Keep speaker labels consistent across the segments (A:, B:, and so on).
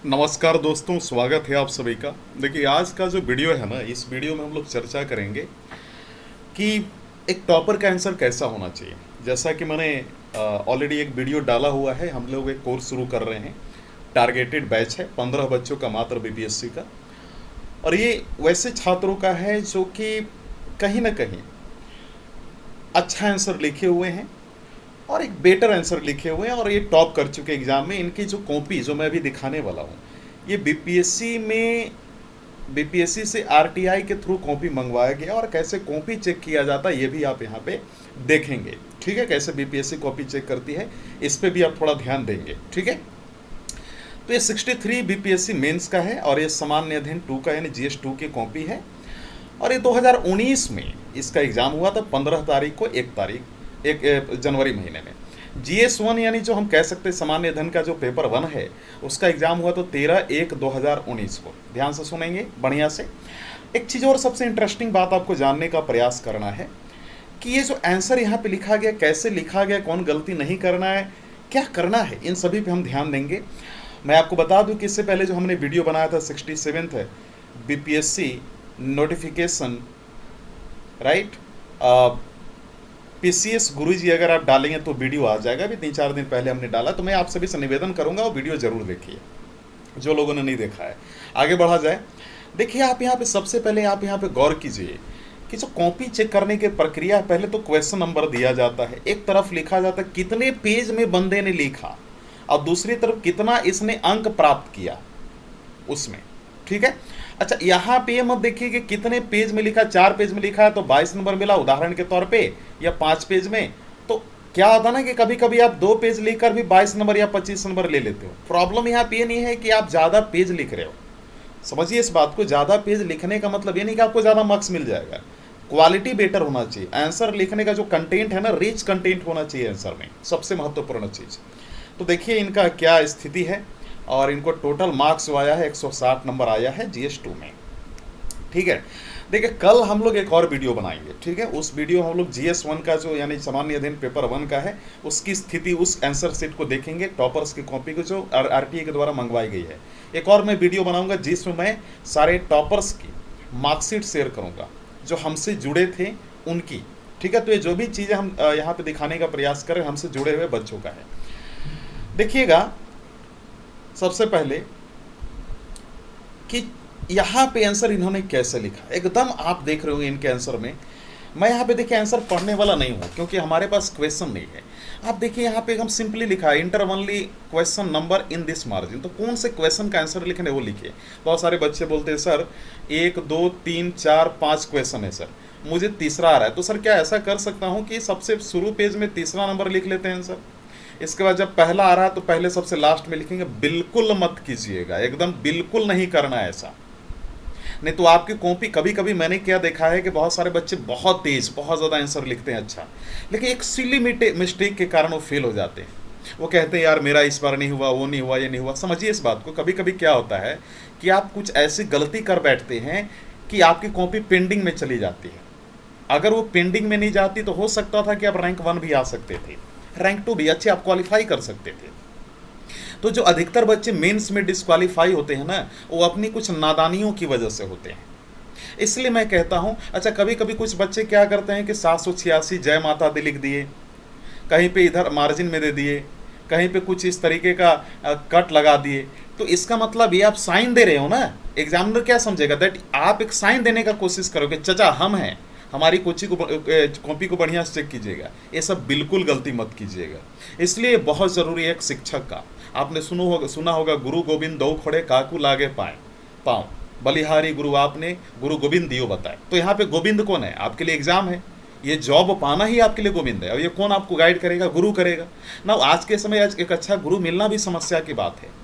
A: नमस्कार दोस्तों, स्वागत है आप सभी का। देखिए, आज का जो वीडियो है ना, इस वीडियो में हम लोग चर्चा करेंगे कि एक टॉपर का आंसर कैसा होना चाहिए। जैसा कि मैंने ऑलरेडी एक वीडियो डाला हुआ है, हम लोग एक कोर्स शुरू कर रहे हैं। टारगेटेड बैच है 15 बच्चों का, मात्र बीपीएससी का। और ये वैसे छात्रों का है जो कि कहीं ना कहीं अच्छा आंसर लिखे हुए हैं और एक बेटर आंसर लिखे हुए हैं और ये टॉप कर चुके एग्ज़ाम में। इनकी जो कॉपी जो मैं अभी दिखाने वाला हूँ, ये बीपीएससी से आरटीआई के थ्रू कॉपी मंगवाया गया और कैसे कॉपी चेक किया जाता है ये भी आप यहाँ पे देखेंगे। ठीक है, कैसे बीपीएससी कॉपी चेक करती है इस पे भी आप थोड़ा ध्यान देंगे। ठीक है, तो ये 63 बीपीएससी मेंस का है और ये सामान्य अध्ययन 2 का यानी जीएस 2 की कॉपी है। और ये 2019 में इसका एग्ज़ाम हुआ था, 15 तारीख को, 1 जनवरी महीने में। GS1 यानी जो हम कह सकते हैं सामान्य अध्ययन का जो पेपर 1 है, उसका एग्ज़ाम हुआ तो 13/1/2019 को। ध्यान से सुनेंगे बढ़िया से। एक चीज़ और सबसे इंटरेस्टिंग बात आपको जानने का प्रयास करना है कि ये जो आंसर यहाँ पे लिखा गया, कैसे लिखा गया, कौन गलती नहीं करना है, क्या करना है, इन सभी पे हम ध्यान देंगे। मैं आपको बता दूं कि इससे पहले जो हमने वीडियो बनाया था 67th BPSC notification, right, PCS Guruji अगर आप डालेंगे तो वीडियो आ जाएगा। अभी 3-4 दिन पहले हमने डाला, तो मैं आप सभी से निवेदन करूंगा वो वीडियो जरूर देखिए जो लोगों ने नहीं देखा है। आगे बढ़ा जाए। देखिए, आप यहाँ पे सबसे पहले आप यहाँ पे गौर कीजिए कि जो कॉपी चेक करने की प्रक्रिया है, पहले तो क्वेश्चन नंबर दिया जाता है, एक तरफ लिखा जाता है कितने पेज में बंदे ने लिखा और दूसरी तरफ कितना इसने अंक प्राप्त किया उसमें। ठीक है, अच्छा यहाँ पे मत देखिए कि कितने पेज में लिखा, 4 पेज में लिखा है तो 22 नंबर मिला उदाहरण के तौर पे, या 5 पेज में। तो क्या होता ना कि कभी कभी आप 2 पेज लिखकर भी 22 नंबर या 25 नंबर ले लेते हो। प्रॉब्लम यहाँ पे ये नहीं है कि आप ज़्यादा पेज लिख रहे हो, समझिए इस बात को। ज़्यादा पेज लिखने का मतलब ये नहीं कि आपको ज़्यादा मार्क्स मिल जाएगा। क्वालिटी बेटर होना चाहिए। आंसर लिखने का जो कंटेंट है ना, रिच कंटेंट होना चाहिए आंसर में, सबसे महत्वपूर्ण चीज़। तो देखिए इनका क्या स्थिति है और इनको टोटल मार्क्स जो आया है 160 नंबर आया है GS2 में। ठीक है, देखिए कल हम लोग एक और वीडियो बनाएंगे। ठीक है, उस वीडियो हम लोग GS1 का जो यानी सामान्य अध्ययन पेपर 1 का है, उसकी स्थिति, उस आंसर सेट को देखेंगे, टॉपर्स की कॉपी को जो आरटीए के द्वारा मंगवाई गई है। एक और मैं वीडियो बनाऊंगा जिसमें मैं सारे टॉपर्स की मार्कशीट शेयर करूंगा जो हमसे जुड़े थे उनकी। ठीक है, तो ये जो भी चीज़ें हम यहाँ पे दिखाने का प्रयास करें हमसे जुड़े हुए बच्चों का है। देखिएगा सबसे पहले कि यहाँ पे आंसर इन्होंने कैसे लिखा, एकदम आप देख रहे होंगे इनके आंसर में। मैं यहाँ पे देखिए आंसर पढ़ने वाला नहीं हूँ क्योंकि हमारे पास क्वेश्चन नहीं है। आप देखिए यहाँ पे हम सिंपली लिखा है inter only question number in this margin. तो कौन से क्वेश्चन का आंसर लिखने वो लिखिए। बहुत सारे बच्चे बोलते हैं सर 1 2 3 4 5 क्वेश्चन है सर, मुझे तीसरा आ रहा है। तो सर क्या ऐसा कर सकता हूँ कि सबसे शुरू पेज में तीसरा नंबर लिख लेते हैं सर, इसके बाद जब पहला आ रहा है तो पहले सबसे लास्ट में लिखेंगे। बिल्कुल मत कीजिएगा, एकदम बिल्कुल नहीं करना है ऐसा, नहीं तो आपकी कॉपी, कभी कभी मैंने क्या देखा है कि बहुत सारे बच्चे बहुत तेज, बहुत ज़्यादा आंसर लिखते हैं अच्छा, लेकिन एक सिली मिस्टेक के कारण वो फेल हो जाते हैं। वो कहते हैं यार मेरा इस बार नहीं हुआ, वो नहीं हुआ, ये नहीं हुआ। समझिए इस बात को। कभी कभी क्या होता है कि आप कुछ ऐसी गलती कर बैठते हैं कि आपकी कॉपी पेंडिंग में चली जाती है। अगर वो पेंडिंग में नहीं जाती तो हो सकता था कि आप रैंक 1 भी आ सकते थे, रैंक 2 भी अच्छे आप क्वालिफाई कर सकते थे। तो जो अधिकतर बच्चे मेंस में डिस्क्वालीफाई होते हैं ना, वो अपनी कुछ नादानियों की वजह से होते हैं। इसलिए मैं कहता हूं, अच्छा कभी कभी कुछ बच्चे क्या करते हैं कि 786 जय माता दी लिख दिए, कहीं पे इधर मार्जिन में दे दिए, कहीं पे कुछ इस तरीके का कट लगा दिए। तो इसका मतलब ये आप साइन दे रहे हो ना, एग्जामिनर क्या समझेगा, दैट आप एक साइन देने का कोशिश करोगे, चचा हम हैं, हमारी कॉपी को बढ़िया से चेक कीजिएगा। ये सब बिल्कुल गलती मत कीजिएगा। इसलिए बहुत ज़रूरी है एक शिक्षक का। आपने सुना होगा गुरु गोविंद दो खड़े काकू लागे पाए पाँव, बलिहारी गुरु आपने गुरु गोविंद दियो बताए। तो यहाँ पे गोविंद कौन है, आपके लिए एग्जाम है, ये जॉब पाना ही आपके लिए गोविंद है। और ये कौन आपको गाइड करेगा, गुरु करेगा ना। आज के समय आज एक अच्छा गुरु मिलना भी समस्या की बात है।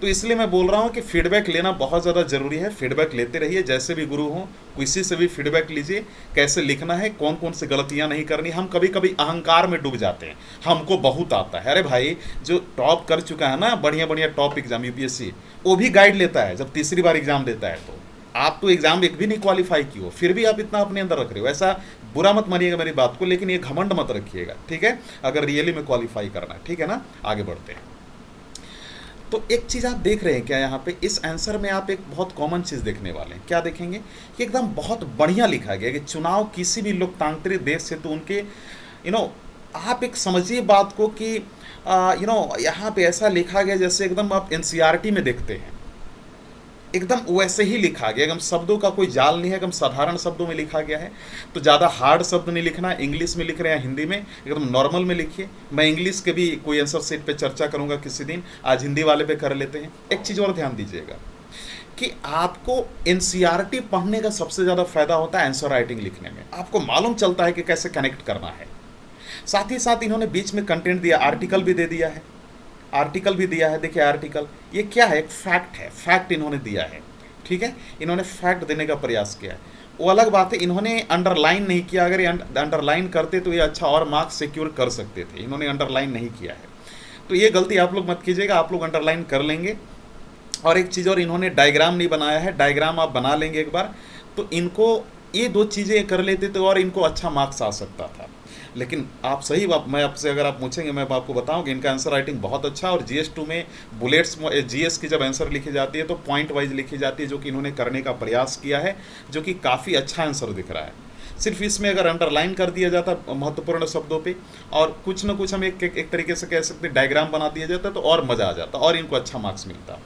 A: तो इसलिए मैं बोल रहा हूँ कि फीडबैक लेना बहुत ज़्यादा ज़रूरी है। फीडबैक लेते रहिए, जैसे भी गुरु हों किसी से भी फीडबैक लीजिए, कैसे लिखना है, कौन कौन सी गलतियाँ नहीं करनी। हम कभी कभी अहंकार में डूब जाते हैं, हमको बहुत आता है। अरे भाई जो टॉप कर चुका है ना, बढ़िया बढ़िया टॉप एग्जाम यूपीएससी, वो भी गाइड लेता है जब तीसरी बार एग्जाम देता है। तो आप तो एग्जाम एक भी नहीं क्वालिफाई की हो, फिर भी आप इतना अपने अंदर रख रहे हो। ऐसा बुरा मत मानिएगा मेरी बात को, लेकिन ये घमंड मत रखिएगा, ठीक है, अगर रियली में क्वालिफाई करना है। ठीक है ना, आगे बढ़ते हैं। तो एक चीज़ आप देख रहे हैं क्या यहाँ पे, इस आंसर में आप एक बहुत कॉमन चीज़ देखने वाले हैं, क्या देखेंगे कि एकदम बहुत बढ़िया लिखा गया कि चुनाव किसी भी लोकतांत्रिक देश से, तो उनके आप एक समझिए बात को कि यहाँ पे ऐसा लिखा गया जैसे एकदम आप एनसीईआरटी में देखते हैं, एकदम वैसे ही लिखा गया, एकदम शब्दों का कोई जाल नहीं है, एकदम साधारण शब्दों में लिखा गया है। तो ज़्यादा हार्ड शब्द नहीं लिखना, इंग्लिश में लिख रहे हैं हिंदी में, एकदम नॉर्मल में लिखिए। मैं इंग्लिश के भी कोई आंसर सेट पे चर्चा करूंगा किसी दिन, आज हिंदी वाले पे कर लेते हैं। एक चीज़ और ध्यान दीजिएगा कि आपको एनसीईआरटी पढ़ने का सबसे ज़्यादा फायदा होता है आंसर राइटिंग लिखने में, आपको मालूम चलता है कि कैसे कनेक्ट करना है। साथ ही साथ इन्होंने बीच में कंटेंट दिया, आर्टिकल भी दे दिया है, आर्टिकल भी दिया है। देखिए आर्टिकल ये क्या है, एक फैक्ट है, फैक्ट इन्होंने दिया है, ठीक है, इन्होंने फैक्ट देने का प्रयास किया है। वो अलग बात है, इन्होंने अंडरलाइन नहीं किया, अगर ये अंडरलाइन करते तो ये अच्छा और मार्क्स सिक्योर कर सकते थे, इन्होंने अंडरलाइन नहीं किया है। तो ये गलती आप लोग मत कीजिएगा, आप लोग अंडरलाइन कर लेंगे। और एक चीज़ और, इन्होंने डायग्राम नहीं बनाया है, डायग्राम आप बना लेंगे एक बार, तो इनको ये दो चीज़ें कर लेते तो और इनको अच्छा मार्क्स आ सकता था। लेकिन आप सही बात, मैं आपसे अगर आप पूछेंगे मैं आपको बताऊं कि इनका आंसर राइटिंग बहुत अच्छा है। और GS2 में बुलेट्स, GS की जब आंसर लिखी जाती है तो पॉइंट वाइज लिखी जाती है, जो कि इन्होंने करने का प्रयास किया है, जो कि काफ़ी अच्छा आंसर दिख रहा है। सिर्फ इसमें अगर अंडरलाइन कर दिया जाता महत्वपूर्ण शब्दों पे, और कुछ ना कुछ हम एक तरीके से कह सकते डायग्राम बना दिया जाता तो और मज़ा आ जाता और इनको अच्छा मार्क्स मिलता।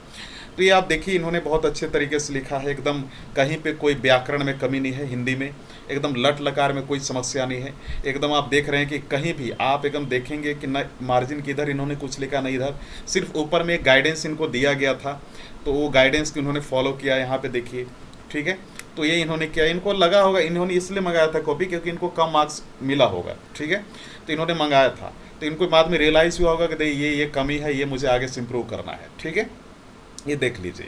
A: तो ये आप देखिए इन्होंने बहुत अच्छे तरीके से लिखा है, एकदम कहीं पे कोई व्याकरण में कमी नहीं है, हिंदी में एकदम लट लकार में कोई समस्या नहीं है। एकदम आप देख रहे हैं कि कहीं भी आप एकदम देखेंगे कि न मार्जिन की इधर इन्होंने कुछ लिखा नहीं, इधर सिर्फ ऊपर में एक गाइडेंस इनको दिया गया था, तो वो गाइडेंस को इन्होंने फॉलो किया, यहाँ पे देखिए, ठीक है। तो ये इन्होंने किया, इनको लगा होगा, इन्होंने इसलिए मंगाया था कॉपी क्योंकि इनको कम मार्क्स मिला होगा, ठीक है, तो इन्होंने मंगाया था। तो इनको बाद में रियलाइज़ हुआ होगा कि ये कमी है, ये मुझे आगे से इम्प्रूव करना है, ठीक है, ये देख लीजिए।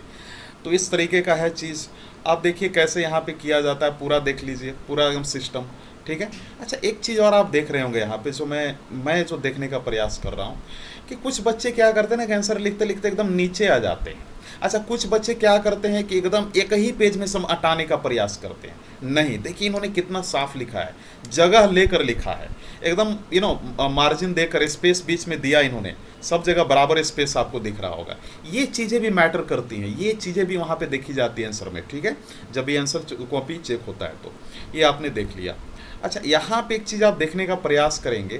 A: तो इस तरीके का है चीज़, आप देखिए कैसे यहाँ पे किया जाता है, पूरा देख लीजिए, पूरा एकदम सिस्टम, ठीक है। अच्छा एक चीज़ और आप देख रहे होंगे यहाँ पे, जो मैं जो देखने का प्रयास कर रहा हूँ कि कुछ बच्चे क्या करते हैं ना, आंसर लिखते लिखते एकदम नीचे आ जाते हैं। अच्छा कुछ बच्चे क्या करते हैं कि एकदम एक ही पेज में सब हटाने का प्रयास करते हैं। नहीं, देखिए इन्होंने कितना साफ लिखा है, जगह लेकर लिखा है, एकदम मार्जिन देकर, स्पेस बीच में दिया इन्होंने, सब जगह बराबर स्पेस आपको दिख रहा होगा। ये चीज़ें भी मैटर करती हैं, ये चीज़ें भी वहाँ पे देखी जाती हैं आंसर में, ठीक है, जब ये आंसर कॉपी चेक होता है तो ये आपने देख लिया। अच्छा यहाँ पे एक चीज़ आप देखने का प्रयास करेंगे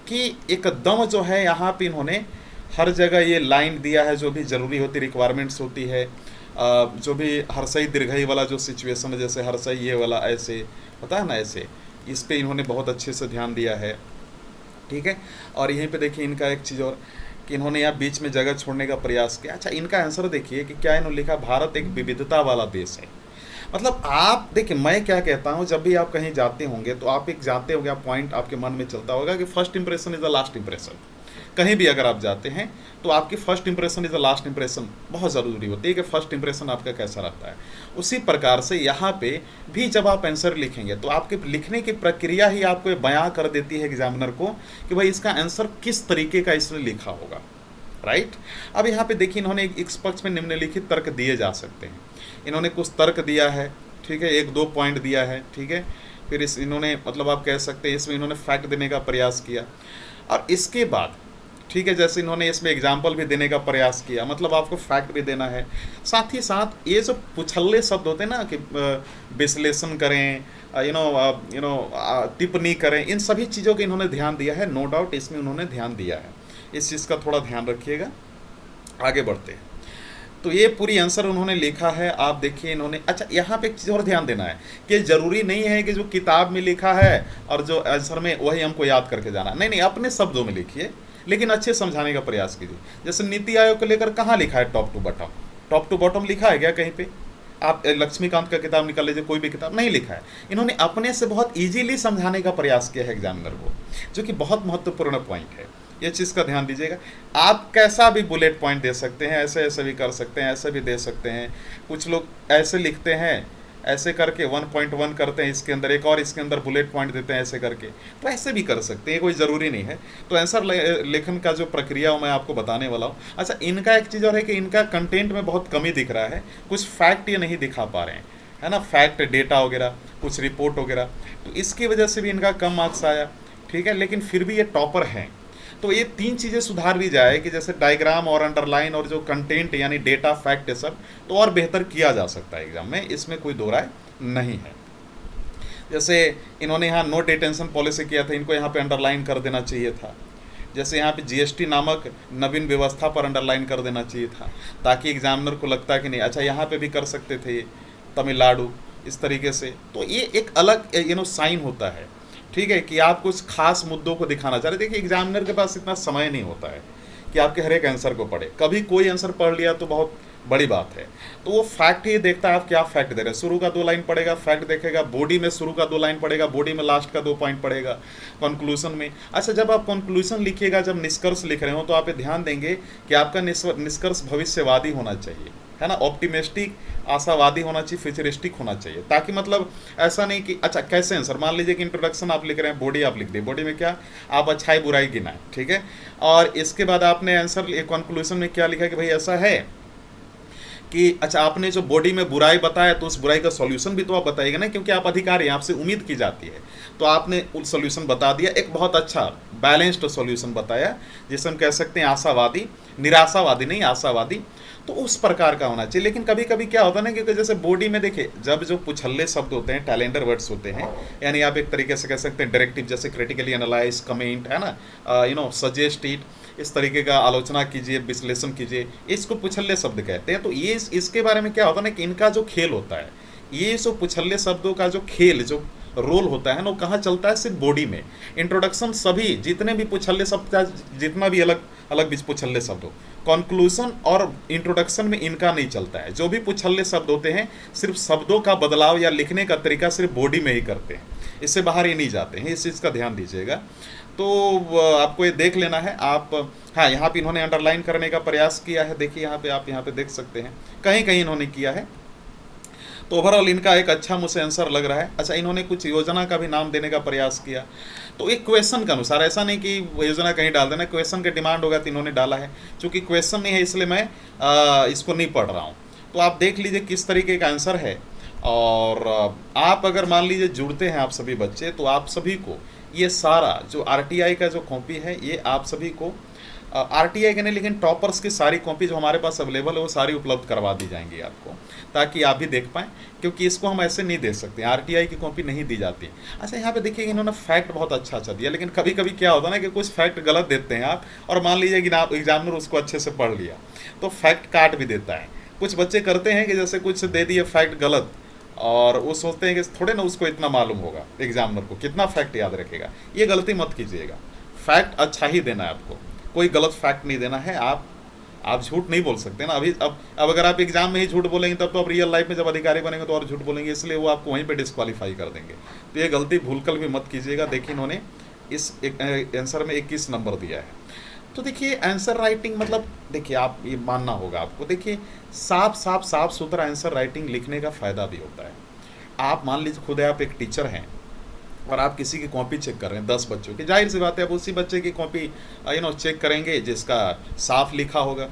A: कि एकदम जो है यहाँ पे इन्होंने हर जगह ये लाइन दिया है, जो भी ज़रूरी होती रिक्वायरमेंट्स होती है, जो भी हर्षई दीर्घई वाला जो सिचुएशन है, जैसे हर्षई ये वाला ऐसे होता है ना, ऐसे इस पे इन्होंने बहुत अच्छे से ध्यान दिया है, ठीक है। और यहीं पे देखिए इनका एक चीज़ और कि इन्होंने यहाँ बीच में जगह छोड़ने का प्रयास किया। अच्छा इनका आंसर देखिए कि क्या इन्होंने लिखा, भारत एक विविधता वाला देश है। मतलब आप देखिए, मैं क्या कहता हूँ, जब भी आप कहीं जाते होंगे तो आप एक जाते होंगे, आप पॉइंट आपके मन में चलता होगा कि first impression is the last impression. कहीं भी अगर आप जाते हैं तो आपकी first impression is the last impression बहुत ज़रूरी होती है कि फर्स्ट इंप्रेशन आपका कैसा रहता है। उसी प्रकार से यहाँ पे भी जब आप आंसर लिखेंगे तो आपके लिखने की प्रक्रिया ही आपको ये बयां कर देती है एग्जामिनर को कि भाई इसका आंसर किस तरीके का इसने लिखा होगा, राइट। अब यहाँ पे देखिए इन्होंने इस पक्ष में निम्नलिखित तर्क दिए जा सकते हैं, इन्होंने कुछ तर्क दिया है, ठीक है, एक दो पॉइंट दिया है, ठीक है। फिर इन्होंने मतलब आप कह सकते हैं इसमें इन्होंने फैक्ट देने का प्रयास किया, और इसके बाद ठीक है जैसे इन्होंने इसमें एग्जाम्पल भी देने का प्रयास किया, मतलब आपको फैक्ट भी देना है। साथ ही साथ ये जो पुछल्ले शब्द होते हैं ना कि विश्लेषण करें, टिप्पणी करें, इन सभी चीज़ों का इन्होंने ध्यान दिया है, नो डाउट इसमें उन्होंने ध्यान दिया है, इस चीज़ का थोड़ा ध्यान रखिएगा। आगे बढ़ते हैं, तो ये पूरी आंसर उन्होंने लिखा है, आप देखिए इन्होंने। अच्छा यहाँ पे एक चीज़ और ध्यान देना है कि ज़रूरी नहीं है कि जो किताब में लिखा है और जो आंसर में वही हमको याद करके जाना, नहीं, अपने शब्दों में लिखिए, लेकिन अच्छे समझाने का प्रयास कीजिए। जैसे नीति आयोग को लेकर कहाँ लिखा है टॉप टू बॉटम लिखा है क्या कहीं पे? आप लक्ष्मीकांत का किताब निकाल लीजिए, कोई भी किताब नहीं लिखा है। इन्होंने अपने से बहुत इजीली समझाने का प्रयास किया है एग्जामिनर को, जो कि बहुत महत्वपूर्ण पॉइंट है, ये चीज़ का ध्यान दीजिएगा। आप कैसा भी बुलेट पॉइंट दे सकते हैं, ऐसे भी कर सकते हैं, ऐसे भी दे सकते हैं। कुछ लोग ऐसे लिखते हैं, ऐसे करके 1.1 करते हैं, इसके अंदर एक और इसके अंदर बुलेट पॉइंट देते हैं ऐसे करके, तो ऐसे भी कर सकते हैं, कोई ज़रूरी नहीं है। तो आंसर लेखन का जो प्रक्रिया मैं आपको बताने वाला हूँ। अच्छा इनका एक चीज़ और है कि इनका कंटेंट में बहुत कमी दिख रहा है, कुछ फैक्ट ये नहीं दिखा पा रहे हैं, है ना, फैक्ट डेटा वगैरह, कुछ रिपोर्ट वगैरह, तो इसकी वजह से भी इनका कम मार्क्स आया, ठीक है। लेकिन फिर भी ये टॉपर हैं। तो ये 3 चीज़ें सुधार दी जाए कि जैसे डायग्राम और अंडरलाइन और जो कंटेंट यानी डेटा फैक्ट है सब, तो और बेहतर किया जा सकता है एग्जाम में, इसमें कोई दो राय नहीं है। जैसे इन्होंने यहाँ नो डिटेंशन पॉलिसी किया था, इनको यहाँ पे अंडरलाइन कर देना चाहिए था। जैसे यहाँ पे जीएसटी नामक नवीन व्यवस्था पर अंडरलाइन कर देना चाहिए था, ताकि एग्जामिनर को लगता है कि नहीं अच्छा यहाँ पे भी कर सकते थे ये, तमिलनाडु इस तरीके से। तो ये एक अलग साइन होता है, ठीक है, कि आप कुछ खास मुद्दों को दिखाना चाह रहे। देखिए एग्जामिनर के पास इतना समय नहीं होता है कि आपके हर एक आंसर को पढ़े, कभी कोई आंसर पढ़ लिया तो बहुत बड़ी बात है। तो वो फैक्ट ही देखता है आप क्या फैक्ट दे रहे हैं। शुरू का 2 लाइन पढ़ेगा, फैक्ट देखेगा, बॉडी में शुरू का 2 लाइन पढ़ेगा, बॉडी में लास्ट का 2 पॉइंट पढ़ेगा, कंक्लूजन में। अच्छा, जब आप कंक्लूजन लिखिएगा, जब निष्कर्ष लिख रहे हो, तो आप ये ध्यान देंगे कि आपका निष्कर्ष भविष्यवादी होना चाहिए, है ना, ऑप्टिमिस्टिक, आशावादी होना चाहिए, फ्यूचरिस्टिक होना चाहिए, ताकि मतलब ऐसा नहीं कि अच्छा कैसे आंसर, मान लीजिए कि इंट्रोडक्शन आप लिख रहे हैं, बॉडी आप लिख दिए, बॉडी में क्या आप अच्छाई बुराई गिनाए, ठीक है, और इसके बाद आपने आंसर कंक्लूजन में क्या लिखा कि भाई ऐसा है कि अच्छा आपने जो बॉडी में बुराई बताया तो उस बुराई का सॉल्यूशन भी तो आप बताइएगा ना, क्योंकि आप अधिकारी हैं, आपसे उम्मीद की जाती है। तो आपने उस सॉल्यूशन बता दिया, एक बहुत अच्छा बैलेंस्ड सॉल्यूशन बताया, जिसे हम कह सकते हैं आशावादी, निराशावादी नहीं, आशावादी। तो उस प्रकार का होना चाहिए। लेकिन कभी कभी क्या होता है ना, क्योंकि जैसे बॉडी में देखिए, जब जो पुछल्ले शब्द होते हैं, टैलेंडर वर्ड्स होते हैं, यानी आप एक तरीके से कह सकते हैं डायरेक्टिव, जैसे क्रिटिकली एनालाइज, कमेंट, है ना, सजेस्ट इट, इस तरीके का आलोचना कीजिए, विश्लेषण कीजिए, इसको पुछल्ले शब्द कहते हैं। तो ये इसके बारे में क्या होता है ना कि इनका जो खेल होता है, ये जो पुछल्ले शब्दों का जो खेल, जो रोल होता है ना, वो कहाँ चलता है, सिर्फ बॉडी में। इंट्रोडक्शन सभी जितने भी पुछल्ले शब्द, जितना भी अलग अलग भी पुछल्ले शब्द हो, कंक्लूजन और इंट्रोडक्शन में इनका नहीं चलता है। जो भी पुछल्ले शब्द होते हैं, सिर्फ शब्दों का बदलाव या लिखने का तरीका सिर्फ बॉडी में ही करते हैं, इससे बाहर ही नहीं जाते हैं। इस चीज़ का ध्यान दीजिएगा। तो आपको ये देख लेना है आप। हाँ, यहाँ पे इन्होंने अंडरलाइन करने का प्रयास किया है, देखिए यहाँ पे, आप यहाँ पे देख सकते हैं, कहीं कहीं इन्होंने किया है। तो ओवरऑल इनका एक अच्छा मुझे आंसर लग रहा है। अच्छा, इन्होंने कुछ योजना का भी नाम देने का प्रयास किया, तो एक क्वेश्चन के अनुसार, ऐसा नहीं कि योजना कहीं डाल देना, क्वेश्चन के डिमांड होगा तो इन्होंने डाला है। चूँकि क्वेश्चन नहीं है इसलिए मैं इसको नहीं पढ़ रहा हूँ। तो आप देख लीजिए किस तरीके का आंसर है। और आप अगर मान लीजिए जुड़ते हैं आप सभी बच्चे, तो आप सभी को ये सारा जो आरटीआई का जो कॉपी है, ये आप सभी को आरटीआई के नहीं, लेकिन टॉपर्स की सारी कॉपी जो हमारे पास अवेलेबल है वो सारी उपलब्ध करवा दी जाएंगी आपको, ताकि आप भी देख पाएँ, क्योंकि इसको हम ऐसे नहीं दे सकते, आरटीआई की कॉपी नहीं दी जाती। अच्छा, यहाँ पे देखिए इन्होंने फैक्ट बहुत अच्छा अच्छा दिया, लेकिन कभी कभी क्या होता है ना कि कुछ फैक्ट गलत देते हैं आप, और मान लीजिए कि आप एग्जामिनर उसको अच्छे से पढ़ लिया तो फैक्ट काट भी देता है। कुछ बच्चे करते हैं कि जैसे कुछ दे दिए फैक्ट गलत, और वो सोचते हैं कि थोड़े ना उसको इतना मालूम होगा, एग्जामिनर को कितना फैक्ट याद रखेगा। ये गलती मत कीजिएगा, फैक्ट अच्छा ही देना है आपको, कोई गलत फैक्ट नहीं देना है। आप झूठ नहीं बोल सकते ना। अब अगर आप एग्जाम में ही झूठ बोलेंगे, तब तो आप रियल लाइफ में जब अधिकारी बनेंगे तो और झूठ बोलेंगे, इसलिए वो आपको वहीं पे डिस्क्वालीफाई कर देंगे। तो ये गलती भूलकर भी मत कीजिएगा। देखिए इन्होंने इस आंसर में 21 नंबर दिया है। तो देखिए आंसर राइटिंग मतलब, देखिए आप ये मानना होगा आपको, देखिए साफ सुथरा आंसर राइटिंग लिखने का फ़ायदा भी होता है। आप मान लीजिए खुद आप एक टीचर हैं और आप किसी की कॉपी चेक कर रहे हैं 10 बच्चों की, जाहिर सी बात है आप उसी बच्चे की कॉपी चेक करेंगे जिसका साफ लिखा होगा,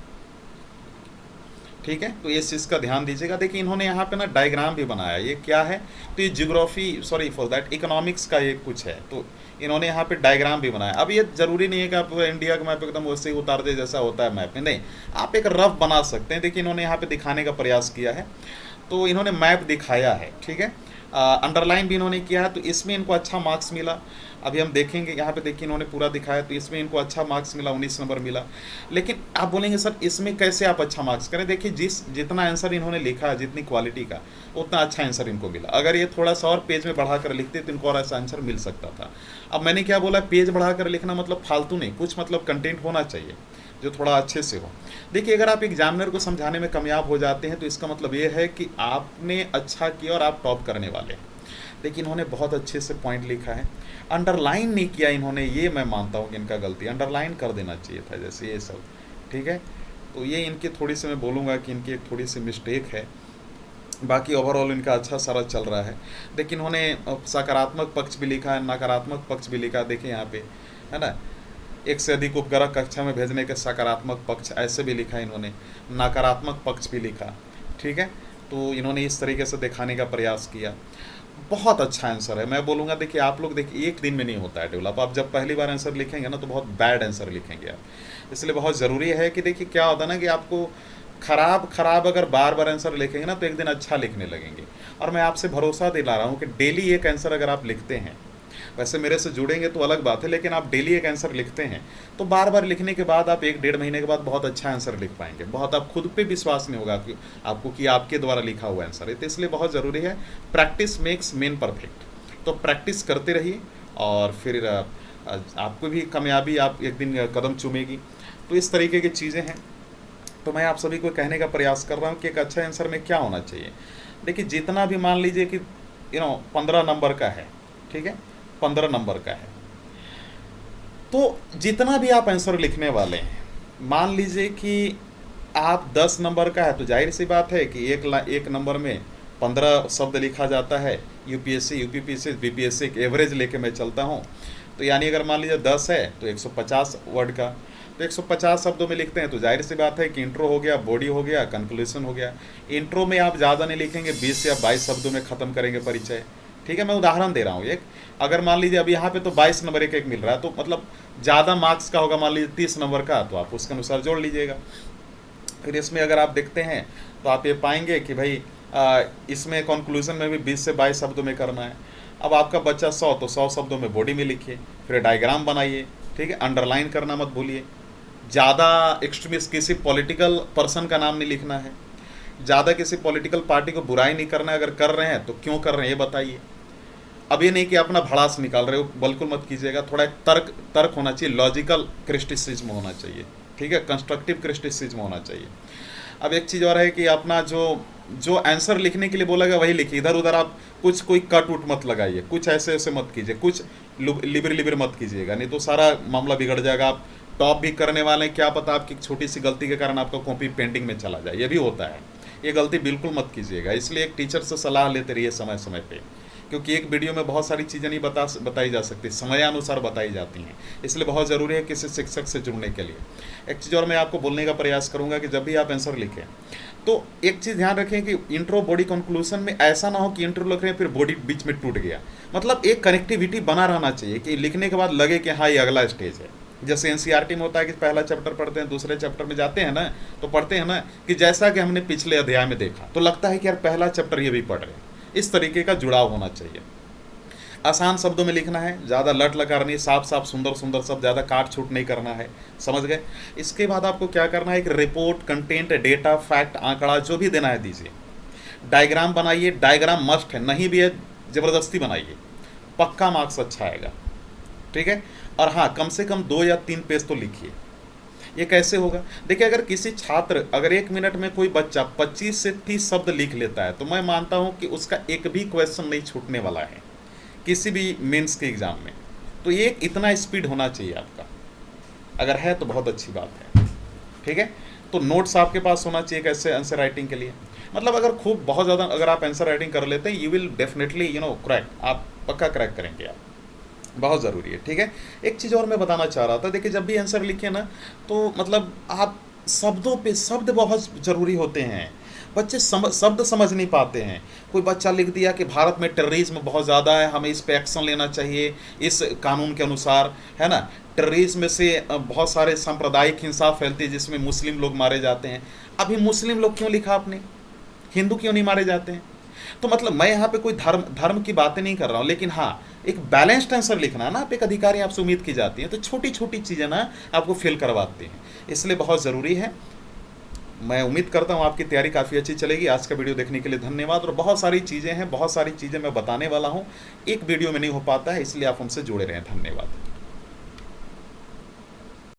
A: ठीक है। तो इस चीज़ का ध्यान दीजिएगा। देखिए इन्होंने यहाँ पे ना डायग्राम भी बनाया, ये क्या है, तो ये इकोनॉमिक्स का ये कुछ है, तो इन्होंने यहाँ पे डायग्राम भी बनाया। अब ये जरूरी नहीं है कि आप इंडिया का मैप एकदम वैसे ही उतार दे जैसा होता है मैप में, नहीं, आप एक रफ बना सकते हैं। देखिए इन्होंने यहाँ पे दिखाने का प्रयास किया है, तो इन्होंने मैप दिखाया है, ठीक है, अंडरलाइन भी इन्होंने किया है, तो इसमें इनको अच्छा मार्क्स मिला। अभी हम देखेंगे, यहाँ पे देखिए इन्होंने पूरा दिखाया, तो इसमें इनको अच्छा मार्क्स मिला, 19 नंबर मिला। लेकिन आप बोलेंगे सर इसमें कैसे आप अच्छा मार्क्स करें, देखिए जितना आंसर इन्होंने लिखा, जितनी क्वालिटी का, उतना अच्छा आंसर इनको मिला। अगर ये थोड़ा सा और पेज में बढ़ा कर लिखते तो इनको और अच्छा आंसर मिल सकता था। अब मैंने क्या बोला, पेज बढ़ा कर लिखना मतलब फालतू नहीं, कुछ मतलब कंटेंट होना चाहिए जो थोड़ा अच्छे से हो। देखिए अगर आप एग्जामिनर को समझाने में कामयाब हो जाते हैं तो इसका मतलब ये है कि आपने अच्छा किया और आप टॉप करने वाले हैं। देखिए इन्होंने बहुत अच्छे से पॉइंट लिखा है, अंडरलाइन नहीं किया इन्होंने, ये मैं मानता हूँ कि इनका गलती, अंडरलाइन कर देना चाहिए था जैसे ये सब, ठीक है। तो ये इनकी थोड़ी सी, मैं बोलूँगा कि इनकी एक थोड़ी सी मिस्टेक है। बाकी ओवरऑल इनका अच्छा सारा चल रहा है। देखिए इन्होंने सकारात्मक पक्ष भी लिखा है, नकारात्मक पक्ष भी लिखा, देखिए यहाँ पे, है ना, एक से अधिक उपग्रह कक्षा में भेजने के सकारात्मक पक्ष ऐसे भी लिखा इन्होंने, नकारात्मक पक्ष भी लिखा, ठीक है। तो इन्होंने इस तरीके से दिखाने का प्रयास किया। बहुत अच्छा आंसर है। मैं बोलूँगा देखिए आप लोग देखिए एक दिन में नहीं होता है डेवलप। आप जब पहली बार आंसर लिखेंगे ना तो बहुत बैड आंसर लिखेंगे आप। इसलिए बहुत ज़रूरी है कि देखिए क्या होता है ना कि आपको खराब खराब अगर बार बार आंसर लिखेंगे ना तो एक दिन अच्छा लिखने लगेंगे। और मैं आपसे भरोसा दिला रहा हूँ कि डेली एक आंसर अगर आप लिखते हैं, वैसे मेरे से जुड़ेंगे तो अलग बात है, लेकिन आप डेली एक आंसर लिखते हैं तो बार बार लिखने के बाद आप एक डेढ़ महीने के बाद बहुत अच्छा आंसर लिख पाएंगे। बहुत आप खुद पे विश्वास नहीं होगा कि आपको कि आपके द्वारा लिखा हुआ आंसर है। तो इसलिए बहुत ज़रूरी है, प्रैक्टिस मेक्स मैन परफेक्ट। तो प्रैक्टिस करते रहिए और फिर आपको भी कामयाबी आप एक दिन कदम चूमेगी। तो इस तरीके की चीज़ें हैं। तो मैं आप सभी को कहने का प्रयास कर रहा हूँ कि एक अच्छा आंसर में क्या होना चाहिए। देखिए जितना भी मान लीजिए कि 15 नंबर का है, ठीक है, 15 नंबर का है, तो जितना भी आप आंसर लिखने वाले हैं, मान लीजिए कि आप 10 नंबर का है तो जाहिर सी बात है कि एक नंबर में 15 शब्द लिखा जाता है। यूपीएससी यूपीपीएससी बीपीएससी एक एवरेज लेके मैं चलता हूँ। तो यानी अगर मान लीजिए 10 है तो 150 वर्ड का, तो 150 शब्दों में लिखते हैं। तो जाहिर सी बात है कि इंट्रो हो गया, बॉडी हो गया, कंक्लूजन हो गया। इंट्रो में आप ज़्यादा नहीं लिखेंगे, 20 या 22 शब्दों में ख़त्म करेंगे परिचय। ठीक है, मैं उदाहरण दे रहा हूँ एक। अगर मान लीजिए अब यहाँ पे तो 22 नंबर एक मिल रहा है, तो मतलब ज़्यादा मार्क्स का होगा, मान लीजिए 30 नंबर का, तो आप उसके अनुसार जोड़ लीजिएगा। फिर इसमें अगर आप देखते हैं तो आप ये पाएंगे कि भाई इसमें कंक्लूजन में भी 20 से 22 शब्दों में करना है। अब आपका बच्चा 100, तो 100 शब्दों में बॉडी में लिखिए, फिर डायग्राम बनाइए। ठीक है, अंडरलाइन करना मत भूलिए। ज़्यादा एक्सट्रीमिस्ट किसी पॉलिटिकल पर्सन का नाम नहीं लिखना है, ज़्यादा किसी पॉलिटिकल पार्टी को बुराई नहीं करना है। अगर कर रहे हैं तो क्यों कर रहे हैं ये बताइए। अब ये नहीं कि अपना भड़ास निकाल रहे हो, बिल्कुल मत कीजिएगा। थोड़ा एक तर्क होना चाहिए, लॉजिकल क्रिटिसिज्म होना चाहिए। ठीक है, कंस्ट्रक्टिव क्रिटिसिज्म होना चाहिए। अब एक चीज़ और है कि अपना जो आंसर लिखने के लिए बोला गया वही लिखिए। इधर उधर आप कोई कट उट मत लगाइए, कुछ ऐसे ऐसे मत कीजिए, कुछ लिबर मत कीजिएगा, नहीं तो सारा मामला बिगड़ जाएगा। आप टॉप भी करने वाले हैं, क्या पता आपकी छोटी सी गलती के कारण आपका कॉपी पेंडिंग में चला जाए, ये भी होता है। ये गलती बिल्कुल मत कीजिएगा। इसलिए एक टीचर से सलाह लेते रहिए समय समय पे, क्योंकि एक वीडियो में बहुत सारी चीज़ें नहीं बताई जा सकती, समयानुसार बताई जाती हैं। इसलिए बहुत ज़रूरी है किसी शिक्षक से जुड़ने के लिए। एक चीज़ और मैं आपको बोलने का प्रयास करूँगा कि जब भी आप आंसर लिखें तो एक चीज़ ध्यान रखें कि इंट्रो बॉडी कंक्लूजन में ऐसा ना हो कि इंट्रो लिख रहे हैं फिर बॉडी बीच में टूट गया। मतलब एक कनेक्टिविटी बना रहना चाहिए कि लिखने के बाद लगे कि हाँ ये अगला स्टेज है। जैसे एनसीईआरटी में होता है कि पहला चैप्टर पढ़ते हैं, दूसरे चैप्टर में जाते हैं ना तो पढ़ते हैं ना कि जैसा कि हमने पिछले अध्याय में देखा, तो लगता है कि यार पहला चैप्टर ये भी पढ़ रहे हैं। इस तरीके का जुड़ाव होना चाहिए। आसान शब्दों में लिखना है, ज़्यादा लट लकार नहीं, साफ साफ सुंदर सुंदर शब्द, ज़्यादा काट छूट नहीं करना है। समझ गए। इसके बाद आपको क्या करना है, एक रिपोर्ट, कंटेंट, डेटा, फैक्ट, आंकड़ा जो भी देना है दीजिए। डायग्राम बनाइए, डायग्राम मस्ट है, नहीं भी है ज़बरदस्ती बनाइए, पक्का मार्क्स अच्छा आएगा। ठीक है। और हाँ, कम से कम 2 या 3 पेज तो लिखिए। ये कैसे होगा, देखिए अगर किसी छात्र, अगर 1 मिनट में कोई बच्चा 25 से 30 शब्द लिख लेता है तो मैं मानता हूँ कि उसका एक भी क्वेश्चन नहीं छूटने वाला है किसी भी मेंस के एग्ज़ाम में। तो ये इतना स्पीड होना चाहिए आपका, अगर है तो बहुत अच्छी बात है। ठीक है। तो नोट्स आपके पास होना चाहिए कैसे आंसर राइटिंग के लिए। मतलब अगर खूब बहुत ज़्यादा अगर आप आंसर राइटिंग कर लेते हैं, यू विल डेफिनेटली क्रैक, आप पक्का क्रैक करेंगे आप। बहुत ज़रूरी है। ठीक है। एक चीज़ और मैं बताना चाह रहा था, देखिए जब भी आंसर लिखे ना तो मतलब आप शब्दों पे, शब्द बहुत ज़रूरी होते हैं। बच्चे शब्द समझ नहीं पाते हैं। कोई बच्चा लिख दिया कि भारत में टेररिज्म बहुत ज़्यादा है, हमें इस पे एक्शन लेना चाहिए इस कानून के अनुसार, है ना। टेररिज्म से बहुत सारे सांप्रदायिक हिंसा फैलती है जिसमें मुस्लिम लोग मारे जाते हैं। अभी मुस्लिम लोग क्यों लिखा आपने, हिंदू क्यों नहीं मारे जाते हैं। तो मतलब मैं यहाँ पे कोई धर्म की बातें नहीं कर रहा हूँ, लेकिन हाँ एक बैलेंस्ड आंसर लिखना है ना। आप एक अधिकारी, आपसे उम्मीद की जाती है, तो छोटी छोटी चीज़ें ना आपको फेल करवाती हैं, इसलिए बहुत ज़रूरी है। मैं उम्मीद करता हूँ आपकी तैयारी काफ़ी अच्छी चलेगी। आज का वीडियो देखने के लिए धन्यवाद। और बहुत सारी चीज़ें हैं, बहुत सारी चीज़ें मैं बताने वाला हूँ, एक वीडियो में नहीं हो पाता है, इसलिए आप हमसे जुड़े रहें। धन्यवाद।